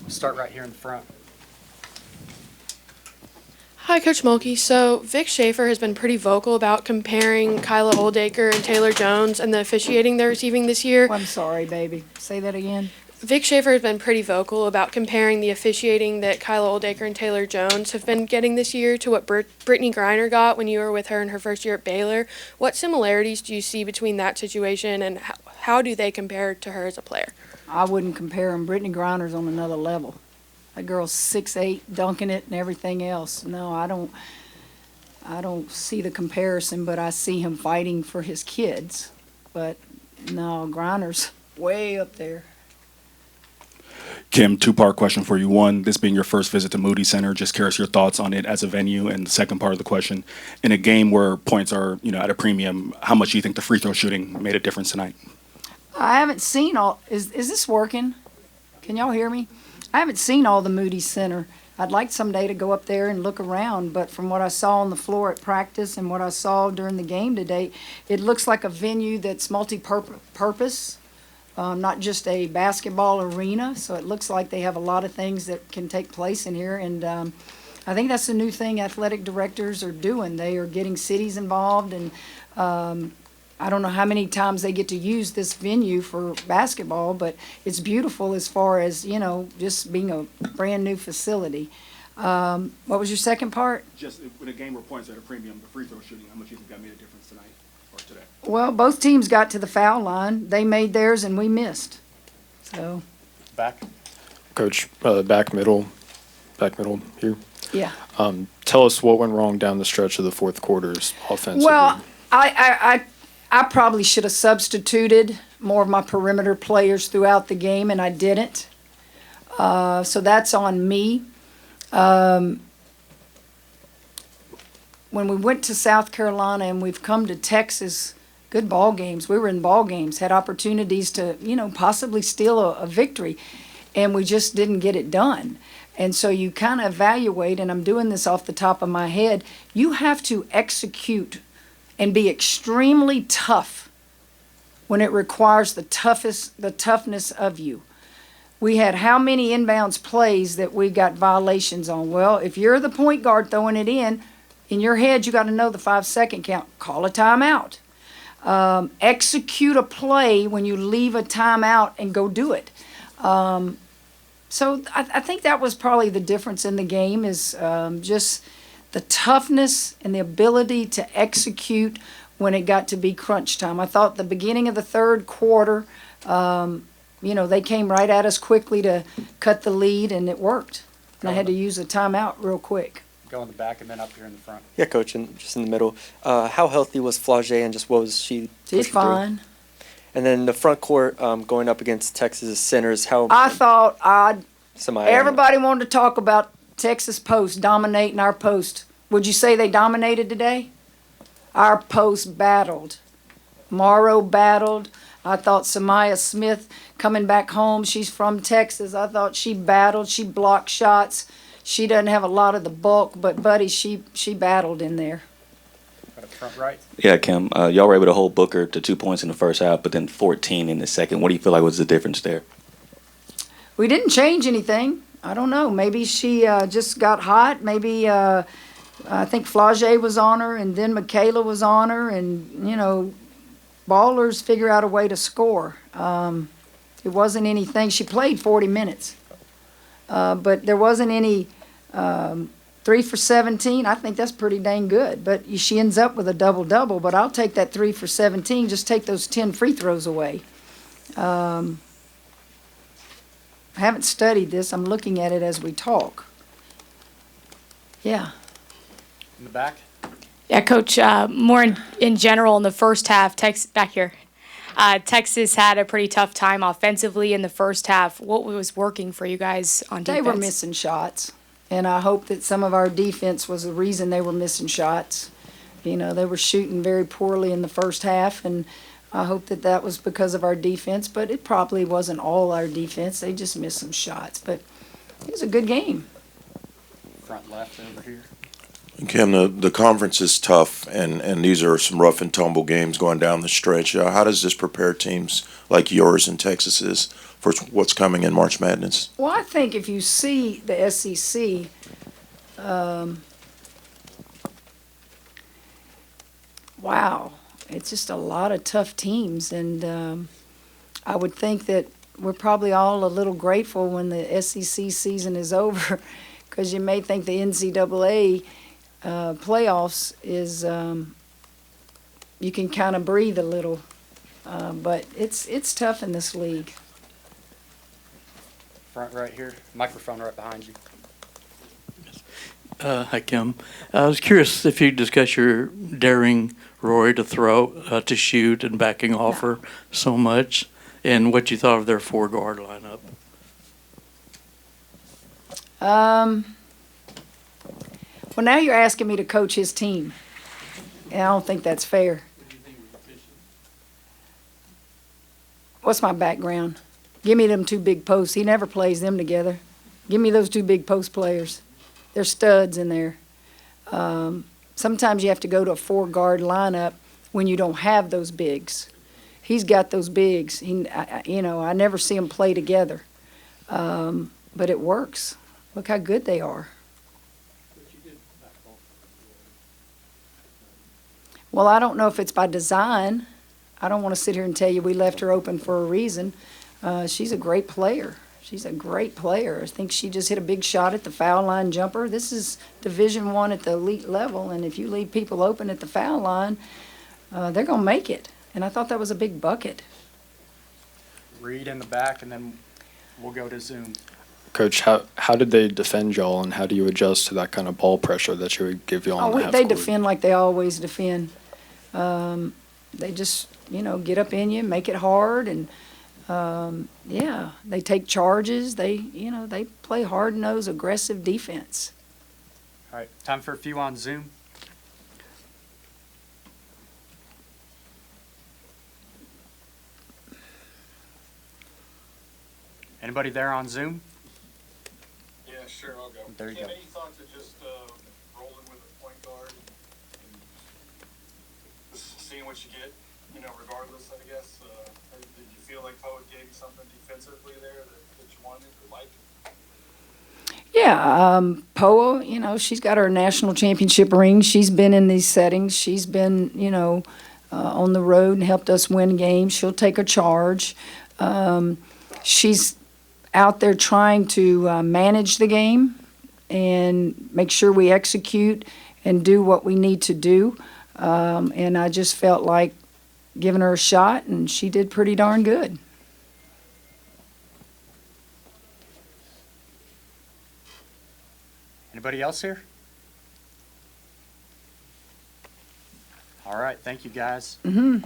Start right here in the front. Hi, Coach Mulkey. So Vic Schaefer has been pretty vocal about comparing Kyla Oldacre and Taylor Jones and the officiating they're receiving this year. I'm sorry, baby. Say that again. Vic Schaefer has been pretty vocal about comparing the officiating that Kyla Oldacre and Taylor Jones have been getting this year to what Brittany Griner got when you were with her in her first year at Baylor. What similarities do you see between that situation, and how do they compare to her as a player? I wouldn't compare them. Brittany Griner's on another level. That girl's 6'8", dunking it and everything else. No, I don't see the comparison, but I see him fighting for his kids. But no, Griner's way up there. Kim, two-part question for you. One, this being your first visit to Moody Center, just curious your thoughts on it as a venue. And the second part of the question, in a game where points are, at a premium, how much do you think the free throw shooting made a difference tonight? I haven't seen all. Is this working? Can y'all hear me? I haven't seen all the Moody Center. I'd like someday to go up there and look around, but from what I saw on the floor at practice and what I saw during the game today, it looks like a venue that's multi-purpose. Not just a basketball arena, so it looks like they have a lot of things that can take place in here, and I think that's the new thing athletic directors are doing. They are getting cities involved, and I don't know how many times they get to use this venue for basketball, but it's beautiful as far as, just being a brand new facility. What was your second part? Just in a game where points are at a premium, the free throw shooting, how much do you think that made a difference tonight or today? Well, both teams got to the foul line. They made theirs and we missed. So, Back. Coach, back middle here. yeah. Tell us what went wrong down the stretch of the fourth quarters offensively. Well, I probably should have substituted more of my perimeter players throughout the game, and I didn't. So that's on me. When we went to South Carolina and we've come to Texas, good ball games. We were in ball games, had opportunities to, possibly steal a victory, and we just didn't get it done. And so you kind of evaluate, and I'm doing this off the top of my head, you have to execute and be extremely tough when it requires the toughness of you. We had how many inbounds plays that we got violations on? Well, if you're the point guard throwing it in your head, you got to know the 5-second count. Call a timeout. Execute a play when you leave a timeout and go do it. So I think that was probably the difference in the game is just the toughness and the ability to execute when it got to be crunch time. I thought the beginning of the third quarter, they came right at us quickly to cut the lead, and it worked. And I had to use a timeout real quick. Go in the back and then up here in the front. Yeah, Coach, and just in the middle. How healthy was Flau'jae, and just what was she? She's fine. Through? And then the front court going up against Texas centers. I thought everybody wanted wanted to talk about Texas post dominating our post. Would you say they dominated today? Our post battled. Morrow battled. I thought Samaya Smith coming back home, she's from Texas. I thought she battled. She blocked shots. She doesn't have a lot of the bulk, but, buddy, she battled in there. Right up front right. Yeah, Kim, y'all were able to hold Booker to 2 points in the first half, but then 14 in the second. What do you feel like was the difference there? We didn't change anything. I don't know. Maybe she just got hot. Maybe I think Flau'jae was on her, and then Michaela was on her, and, ballers figure out a way to score. It wasn't anything. She played 40 minutes, but there wasn't any 3 for 17. I think that's pretty dang good. But she ends up with a double-double, but I'll take that 3 for 17. Just take those 10 free throws away. I haven't studied this. I'm looking at it as we talk. Yeah. In the back. Yeah, Coach, more in general in the first half, Texas had a pretty tough time offensively in the first half. What was working for you guys on defense? They were missing shots, and I hope that some of our defense was the reason they were missing shots. They were shooting very poorly in the first half, and I hope that was because of our defense, but it probably wasn't all our defense. They just missed some shots, but it was a good game. Front left over here. Kim, the conference is tough, and these are some rough and tumble games going down the stretch. How does this prepare teams like yours and Texas's for what's coming in March Madness? Well, I think if you see the SEC, wow, it's just a lot of tough teams, and I would think that we're probably all a little grateful when the SEC season is over, because you may think the NCAA playoffs is you can kind of breathe a little, but it's tough in this league. Front right here. Microphone right behind you. Hi, Kim. I was curious if you'd discuss your daring Rory to throw, to shoot, and backing off her so much, and what you thought of their four-guard lineup. Well, now you're asking me to coach his team, and I don't think that's fair. What's my background? Give me them two big posts. He never plays them together. Give me those two big post players. They're studs in there. Sometimes you have to go to a four-guard lineup when you don't have those bigs. He's got those bigs. I never see them play together, but it works. Look how good they are. Well, I don't know if it's by design. I don't want to sit here and tell you we left her open for a reason. She's a great player. She's a great player. I think she just hit a big shot at the foul line jumper. This is Division I at the elite level, and if you leave people open at the foul line, they're going to make it. And I thought that was a big bucket. Read in the back, and then we'll go to Zoom. Coach, how did they defend y'all, and how do you adjust to that kind of ball pressure that she would give you on the half They court? defend like they always defend. They just, get up in you, make it hard, and they take charges. They play hard-nosed, aggressive defense. All right, time for a few on Zoom. Anybody there on Zoom? Yeah, sure, I'll go. There you Kim, go. any thoughts of just rolling with a point guard and just seeing what you get, regardless, I guess? Or did you feel like Poet gave you something defensively there that you wanted or liked? Yeah, Poa, she's got her national championship ring. She's been in these settings. She's been, on the road and helped us win games. She'll take a charge. She's out there trying to manage the game and make sure we execute and do what we need to do. And I just felt like giving her a shot, and she did pretty darn good. Anybody else here? All right, thank you, guys. Mm-hmm.